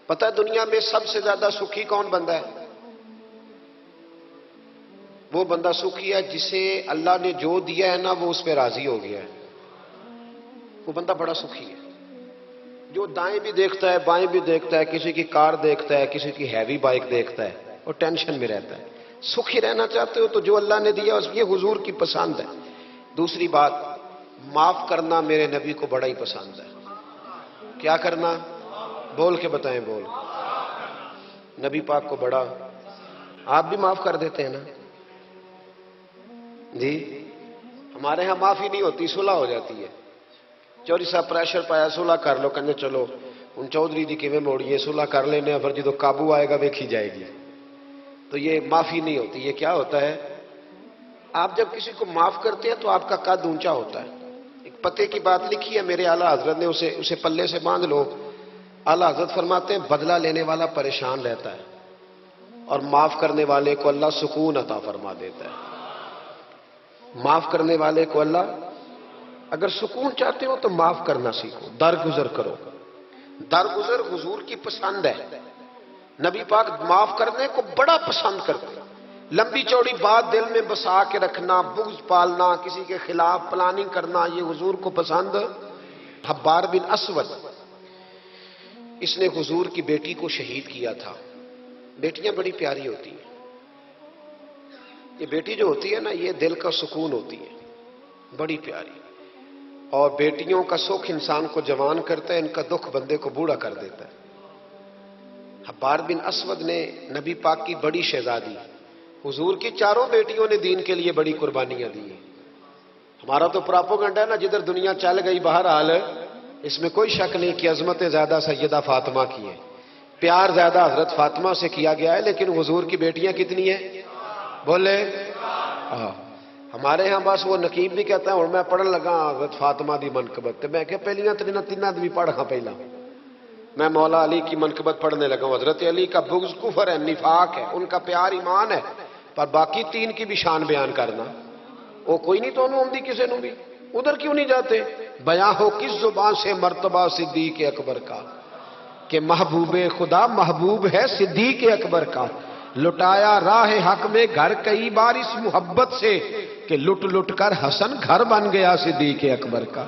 پتہ ہے دنیا میں سب سے زیادہ سکھی کون بندہ ہے؟ وہ بندہ سکھی ہے جسے اللہ نے جو دیا ہے نا وہ اس پہ راضی ہو گیا ہے، وہ بندہ بڑا سکھی ہے۔ جو دائیں بھی دیکھتا ہے بائیں بھی دیکھتا ہے، کسی کی کار دیکھتا ہے، کسی کی ہیوی بائک دیکھتا ہے، وہ ٹینشن میں رہتا ہے۔ سکھی رہنا چاہتے ہو تو جو اللہ نے دیا اس یہ حضور کی پسند ہے۔ دوسری بات، معاف کرنا میرے نبی کو بڑا ہی پسند ہے۔ کیا کرنا؟ بول کے بتائیں، بول۔ نبی پاک کو بڑا۔ آپ بھی معاف کر دیتے ہیں نا جی؟ ہمارے ہاں معافی نہیں ہوتی، صلح ہو جاتی ہے۔ چودھری صاحب پریشر پایا صلح کر لو، کہنے چلو ان چودھری دی کیویں موڑیے، صلح کر لینے، پھر جدو قابو آئے گا ویکھی جائے گی۔ تو یہ معافی نہیں ہوتی۔ یہ کیا ہوتا ہے؟ آپ جب کسی کو معاف کرتے ہیں تو آپ کا قد اونچا ہوتا ہے۔ ایک پتے کی بات لکھی ہے میرے اعلیٰ حضرت نے، اسے پلے سے باندھ لو۔ اعلیٰ حضرت فرماتے ہیں بدلہ لینے والا پریشان رہتا ہے اور معاف کرنے والے کو اللہ سکون عطا فرما دیتا ہے۔ معاف کرنے والے کو اللہ، اگر سکون چاہتے ہو تو معاف کرنا سیکھو، درگزر کرو۔ درگزر حضور کی پسند ہے۔ نبی پاک معاف کرنے کو بڑا پسند کرتے ہیں۔ لمبی چوڑی بات دل میں بسا کے رکھنا، بغض پالنا، کسی کے خلاف پلاننگ کرنا، یہ حضور کو پسند۔ حبار بن اسود، اس نے حضور کی بیٹی کو شہید کیا تھا۔ بیٹیاں بڑی پیاری ہوتی ہیں۔ یہ بیٹی جو ہوتی ہے نا، یہ دل کا سکون ہوتی ہے، بڑی پیاری۔ اور بیٹیوں کا سکھ انسان کو جوان کرتا ہے، ان کا دکھ بندے کو بوڑھا کر دیتا ہے۔ حبار بن اسود نے نبی پاک کی بڑی شہزادی، حضور کی چاروں بیٹیوں نے دین کے لیے بڑی قربانیاں دی ہیں۔ ہمارا تو پراپوگنڈا ہے نا، جدھر دنیا چل گئی بہرحال اس میں کوئی شک نہیں کہ عظمت زیادہ سیدہ فاطمہ کی ہے، پیار زیادہ حضرت فاطمہ سے کیا گیا ہے، لیکن حضور کی بیٹیاں کتنی ہیں؟ بولے ہمارے ہاں بس وہ نقیب بھی کہتا ہے اور میں پڑھن لگا حضرت فاطمہ دی منقبت، تو میں کہ پہلیاں تیناں بھی پڑھ ہاں پہلا۔ میں مولا علی کی منقبت پڑھنے لگا ہوں۔ حضرت علی کا بغض کفر ہے، نفاق ہے، ان کا پیار ایمان ہے، پر باقی تین کی بھی شان بیان کرنا وہ کوئی نہیں تو انہوں کسی نو بھی ادھر کیوں نہیں جاتے؟ بیان ہو کس زبان سے مرتبہ صدیق اکبر کا کہ محبوب خدا محبوب ہے صدیق اکبر کا، لٹایا راہ حق میں گھر کئی بار اس محبت سے کہ لٹ لٹ کر حسن گھر بن گیا صدیق اکبر کا۔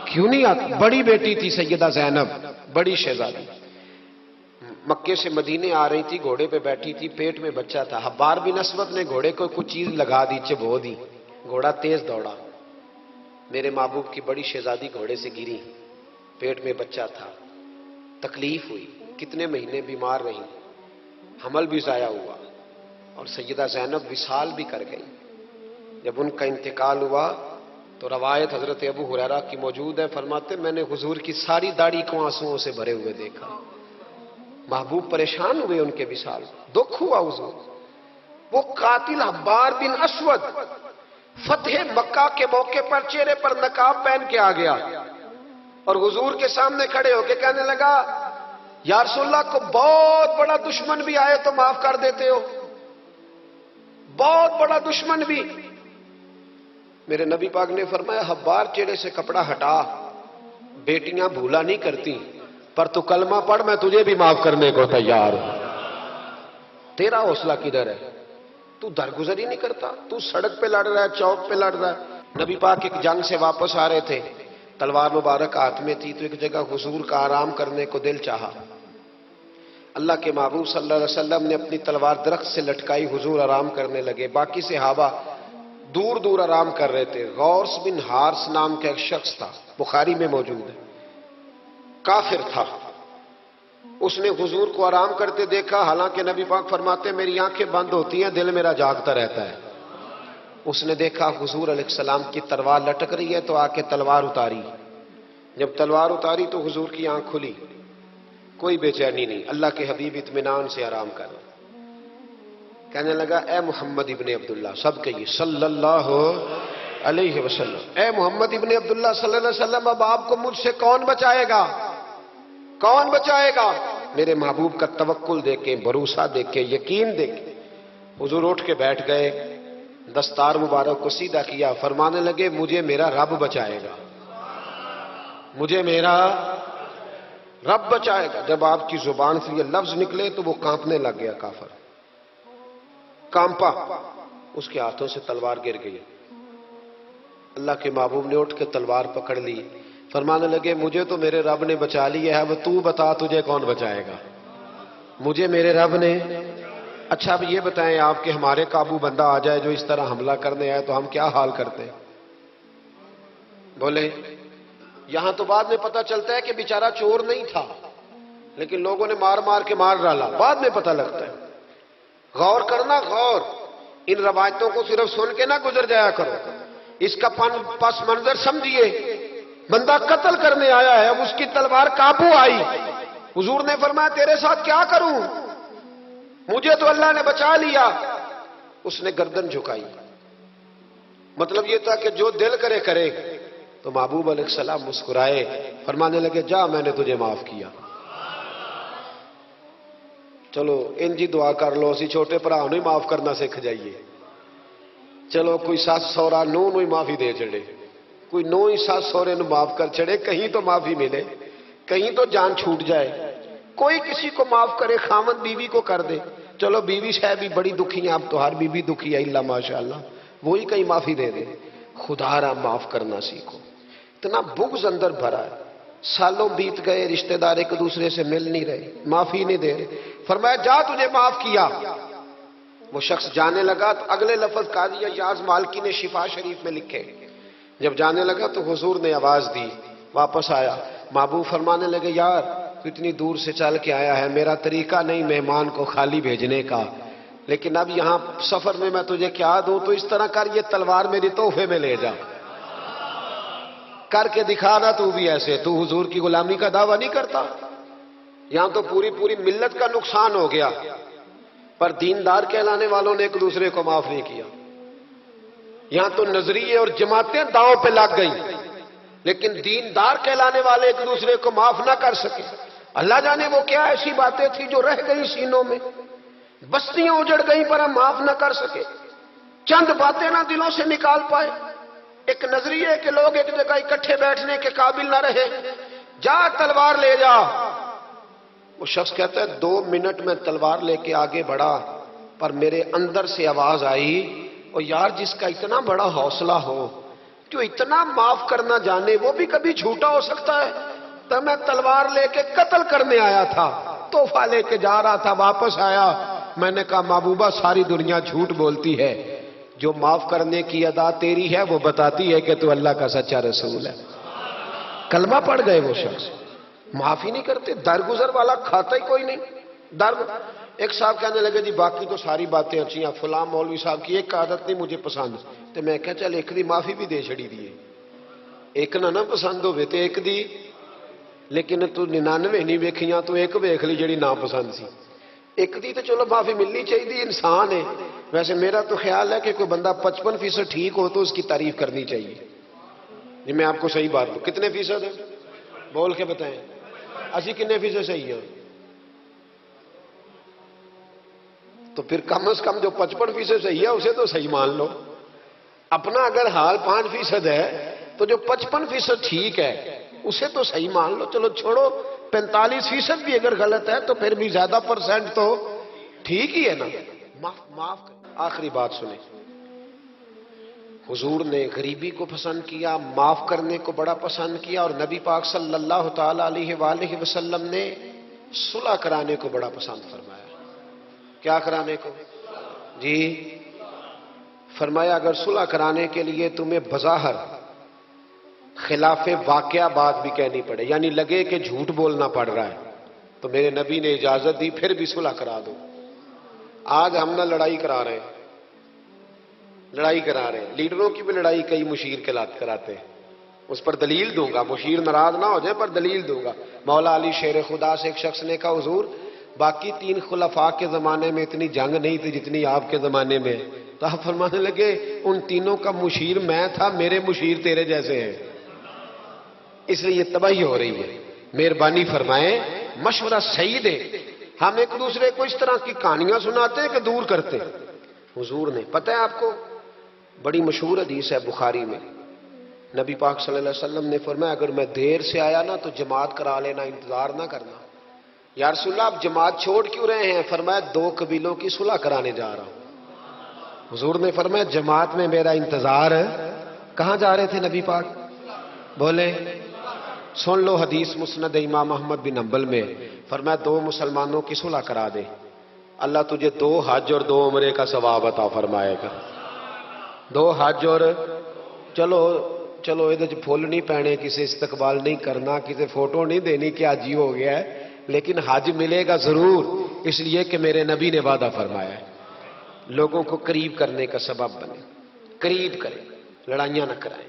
کیوں نہیں آتی؟ بڑی بیٹی تھی سیدہ زینب، بڑی شہزادی، مکے سے مدینے آ رہی تھی، گھوڑے پہ بیٹھی تھی، پیٹ میں بچہ تھا۔ حبار بن اسود نے گھوڑے کو کچھ چیز لگا دی، چبو دی، گھوڑا تیز دوڑا۔ میرے محبوب کی بڑی شہزادی گھوڑے سے گری، پیٹ میں بچہ تھا، تکلیف ہوئی، کتنے مہینے بیمار رہی، حمل بھی ضائع ہوا، اور سیدہ زینب وصال بھی کر گئی۔ جب ان کا انتقال ہوا تو روایت حضرت ابو ہریرہ کی موجود ہے، فرماتے میں نے حضور کی ساری داڑھی کو آنسوؤں سے بھرے ہوئے دیکھا۔ محبوب پریشان ہوئے ان کے وصال، دکھ ہوا حضور۔ وہ قاتل حبار بن اسود فتح مکہ کے موقع پر چہرے پر نقاب پہن کے آ گیا اور حضور کے سامنے کھڑے ہو کے کہنے لگا یا رسول اللہ کو بہت بڑا دشمن بھی آئے تو معاف کر دیتے ہو، بہت بڑا دشمن بھی۔ میرے نبی پاک نے فرمایا حبار چہرے سے کپڑا ہٹا، بیٹیاں بھولا نہیں کرتی، پر تو کلمہ پڑھ میں تجھے بھی معاف کرنے کو تیار ہوں۔ تیرا حوصلہ کدھر ہے؟ تو درگزر ہی نہیں کرتا، تو سڑک پہ لڑ رہا ہے، چوک پہ لڑ رہا ہے۔ نبی پاک ایک جنگ سے واپس آ رہے تھے، تلوار مبارک ہاتھ میں تھی، تو ایک جگہ حضور کا آرام کرنے کو دل چاہا۔ اللہ کے محبوب صلی اللہ علیہ وسلم نے اپنی تلوار درخت سے لٹکائی، حضور آرام کرنے لگے، باقی صحابہ دور دور آرام کر رہے تھے۔ غورس بن حارث نام کا ایک شخص تھا، بخاری میں موجود ہے، کافر تھا، اس نے حضور کو آرام کرتے دیکھا، حالانکہ نبی پاک فرماتے میری آنکھیں بند ہوتی ہیں دل میرا جاگتا رہتا ہے۔ اس نے دیکھا حضور علیہ السلام کی تلوار لٹک رہی ہے تو آ کے تلوار اتاری، جب تلوار اتاری تو حضور کی آنکھ کھلی، کوئی بے چینی نہیں، اللہ کے حبیب اطمینان سے آرام کر رہے۔ کہنے لگا اے محمد ابن عبداللہ، سب کہیے صلی اللہ علیہ وسلم، اے محمد ابن عبداللہ صلی اللہ علیہ وسلم، اب آپ کو مجھ سے کون بچائے گا؟ کون بچائے گا؟ میرے محبوب کا توکل دیکھ کے، بھروسہ دیکھ کے، یقین دیکھ کے حضور اٹھ کے بیٹھ گئے، دستار مبارک کو سیدھا کیا، فرمانے لگے مجھے میرا رب بچائے گا، مجھے میرا رب بچائے گا. جب آپ کی زبان سے یہ لفظ نکلے تو وہ کانپنے لگ گیا کافر. کانپا, اس کے ہاتھوں سے تلوار گر گئی. اللہ کے محبوب نے اٹھ کے تلوار پکڑ لی, فرمانے لگے مجھے تو میرے رب نے بچا لیا ہے, وہ تو بتا تجھے کون بچائے گا. مجھے میرے رب نے. اچھا اب یہ بتائیں آپ کہ ہمارے قابو بندہ آ جائے جو اس طرح حملہ کرنے آئے تو ہم کیا حال کرتے ہیں؟ بولے. یہاں تو بعد میں پتہ چلتا ہے کہ بیچارہ چور نہیں تھا, لیکن لوگوں نے مار مار کے مار ڈالا, بعد میں پتہ لگتا ہے. غور کرنا, غور. ان روایتوں کو صرف سن کے نہ گزر جایا کرو, اس کا پس منظر سمجھیے. بندہ قتل کرنے آیا ہے, اب اس کی تلوار قابو آئی. حضور نے فرمایا تیرے ساتھ کیا کروں, مجھے تو اللہ نے بچا لیا. اس نے گردن جھکائی. مطلب یہ تھا کہ جو دل کرے کرے. تو محبوب علیہ السلام مسکرائے, فرمانے لگے جا میں نے تجھے معاف کیا. چلو انجی دعا کر لو, اسی چھوٹے بھرا نوں ہی معاف کرنا سکھ جائیے. چلو کوئی ساس سورا نو ہی معافی دے چڑے, کوئی نو ہی ساس سورے نو معاف کر چڑے, کہیں تو معافی ملے, کہیں تو جان چھوٹ جائے. کوئی کسی کو معاف کرے, خامد بیوی کو کر دے. چلو بیوی شاید بھی بڑی دکھی ہیں, اب تو ہر بیوی دکھی ہے اللہ ماشاءاللہ, وہی کہیں معافی دے دے. خدا را معاف کرنا سیکھو. اتنا بغض اندر بھرا ہے, سالوں بیت گئے, رشتہ دار ایک دوسرے سے مل نہیں رہے, معافی نہیں دے رہے. فرمایا جا تجھے معاف کیا. وہ شخص جانے لگا تو اگلے لفظ قاضی ایاز مالکی نے شفا شریف میں لکھے. جب جانے لگا تو حضور نے آواز دی, واپس آیا. محبوب فرمانے لگے یار تو اتنی دور سے چل کے آیا ہے, میرا طریقہ نہیں مہمان کو خالی بھیجنے کا, لیکن اب یہاں سفر میں میں تجھے کیا دوں, تو اس طرح کر, یہ تلوار میری تحفے میں لے جا, کر کے دکھا نا تو بھی ایسے. تو حضور کی غلامی کا دعویٰ نہیں کرتا. یہاں تو پوری پوری ملت کا نقصان ہو گیا, پر دیندار کہلانے والوں نے ایک دوسرے کو معاف نہیں کیا. یہاں تو نظریے اور جماعتیں داؤں پہ لگ گئیں, لیکن دیندار کہلانے والے ایک دوسرے کو معاف نہ کر سکے. اللہ جانے وہ کیا ایسی باتیں تھی جو رہ گئی سینوں میں, بستیاں اجڑ گئیں پر ہم معاف نہ کر سکے. چند باتیں نہ دلوں سے نکال پائے. ایک نظریے کہ لوگ ایک جگہ اکٹھے بیٹھنے کے قابل نہ رہے, جا تلوار لے جا. وہ شخص کہتا ہے 2 منٹ میں تلوار لے کے آگے بڑھا, پر میرے اندر سے آواز آئی, اور یار جس کا اتنا بڑا حوصلہ ہو, جو اتنا معاف کرنا جانے, وہ بھی کبھی جھوٹا ہو سکتا ہے. تو میں تلوار لے کے قتل کرنے آیا تھا, تحفہ لے کے جا رہا تھا, واپس آیا. میں نے کہا محبوبہ ساری دنیا جھوٹ بولتی ہے, جو معاف کرنے کی ادا تیری ہے وہ بتاتی ہے کہ تو اللہ کا سچا رسول ہے. کلمہ پڑھ گئے وہ شخص, معافی نہیں کرتے. درگزر والا کھاتا ہی کوئی نہیں. ایک صاحب کہنے لگے جی باقی تو ساری باتیں اچھی ہیں, فلاں مولوی صاحب کی ایک عادت نہیں مجھے پسند, تو میں کہا چل ایک دی معافی بھی دے چھڑی دیے. ایک نہ پسند ہوئے تو ایک دی, لیکن تو 99 نہیں ویکھیاں, تو ایک ویکھ لی جڑی نا پسند سی. ایک دی تو چلو معافی ملنی چاہیے, انسان ہے. ویسے میرا تو خیال ہے کہ کوئی بندہ 55% ٹھیک ہو تو اس کی تعریف کرنی چاہیے. جی میں آپ کو صحیح بات دوں, کتنے فیصد ہے بول کے بتائیں, اسی کتنے فیصد صحیح ہے؟ تو پھر کم از کم جو 55% صحیح ہے اسے تو صحیح مان لو. اپنا اگر حال 5% ہے تو جو 55% ٹھیک ہے اسے تو صحیح مان لو. چلو چھوڑو 45% بھی اگر غلط ہے تو پھر بھی زیادہ پرسنٹ تو ٹھیک ہی ہے نا. معاف. آخری بات سنیں, حضور نے غریبی کو پسند کیا, معاف کرنے کو بڑا پسند کیا, اور نبی پاک صلی اللہ تعالی علیہ وآلہ وسلم نے صلح کرانے کو بڑا پسند فرمایا. کیا کرانے کو جی؟ فرمایا اگر صلح کرانے کے لیے تمہیں بظاہر خلاف واقعہ بات بھی کہنی پڑے, یعنی لگے کہ جھوٹ بولنا پڑ رہا ہے, تو میرے نبی نے اجازت دی, پھر بھی صلح کرا دو. آج ہم نہ لڑائی کرا رہے ہیں, لڑائی کرا رہے ہیں, لیڈروں کی بھی لڑائی کئی مشیر کراتے ہیں. اس پر دلیل دوں گا, مشیر ناراض نہ ہو جائے, پر دلیل دوں گا. مولا علی شیر خدا سے ایک شخص نے کہا حضور باقی 3 خلفاء کے زمانے میں اتنی جنگ نہیں تھی جتنی آپ کے زمانے میں. تو آپ فرمانے لگے ان تینوں کا مشیر میں تھا, میرے مشیر تیرے جیسے ہیں, اس لیے یہ تباہی ہو رہی ہے. مہربانی فرمائیں, مشورہ صحیح دے. ہم ایک دوسرے کو اس طرح کی کہانیاں سناتے ہیں کہ دور کرتے ہیں. حضور نے, پتہ ہے آپ کو, بڑی مشہور حدیث ہے بخاری میں, نبی پاک صلی اللہ علیہ وسلم نے فرمایا اگر میں دیر سے آیا نا تو جماعت کرا لینا، انتظار نہ کرنا۔ یا رسول اللہ آپ جماعت چھوڑ کیوں رہے ہیں؟ فرمایا 2 قبیلوں کی صلح کرانے جا رہا ہوں۔ حضور نے فرمایا جماعت میں میرا انتظار ہے۔ کہاں جا رہے تھے نبی پاک؟ بولے سن لو حدیث مسند امام احمد بن حنبل میں، فرمایا 2 مسلمانوں کی صلح کرا دے، اللہ تجھے 2 حج اور 2 عمرے کا ثواب عطا فرمائے گا۔ 2 حج اور چلو یہ پھول نہیں پہنے، کسی استقبال نہیں کرنا، کسی فوٹو نہیں دینی کہ حج ہی ہو گیا ہے، لیکن حج ملے گا ضرور، اس لیے کہ میرے نبی نے وعدہ فرمایا ہے۔ لوگوں کو قریب کرنے کا سبب بنے، قریب کریں، لڑائیاں نہ کرائیں،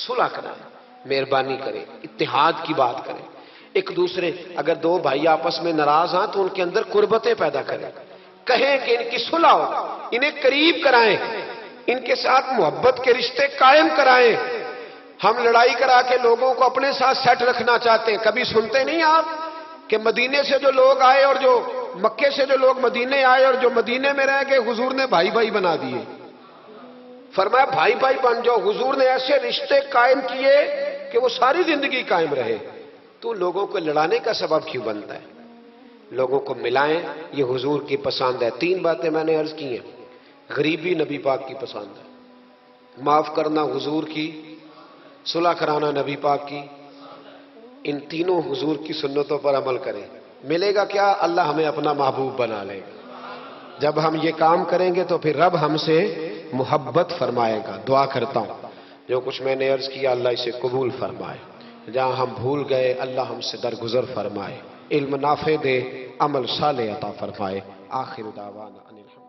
صلح کرائیں، مہربانی کریں، اتحاد کی بات کریں، ایک دوسرے اگر 2 بھائی آپس میں ناراض ہیں تو ان کے اندر قربتیں پیدا کریں، کہیں کہ ان کی صلح ہو، انہیں قریب کرائیں، ان کے ساتھ محبت کے رشتے قائم کرائیں۔ ہم لڑائی کرا کے لوگوں کو اپنے ساتھ سیٹ رکھنا چاہتے ہیں۔ کبھی سنتے نہیں آپ کہ مدینے سے جو لوگ آئے اور جو مکے سے جو لوگ مدینے آئے اور جو مدینے میں رہ گئے حضور نے بھائی بھائی بنا دیے۔ فرمایا بھائی بھائی بن جاؤ، حضور نے ایسے رشتے قائم کیے کہ وہ ساری زندگی قائم رہے۔ تو لوگوں کو لڑانے کا سبب کیوں بنتا ہے؟ لوگوں کو ملائیں، یہ حضور کی پسند ہے۔ 3 باتیں میں نے عرض کی ہیں۔ غریبی نبی پاک کی پسند ہے، معاف کرنا حضور کی، صلح کرانا نبی پاک کی۔ ان تینوں حضور کی سنتوں پر عمل کریں، ملے گا کیا؟ اللہ ہمیں اپنا محبوب بنا لے گا۔ جب ہم یہ کام کریں گے تو پھر رب ہم سے محبت فرمائے گا۔ دعا کرتا ہوں جو کچھ میں نے عرض کیا اللہ اسے قبول فرمائے، جہاں ہم بھول گئے اللہ ہم سے درگزر فرمائے، علم نافع دے، عمل صالح عطا فرمائے۔ آخر دعوانا ان الحمد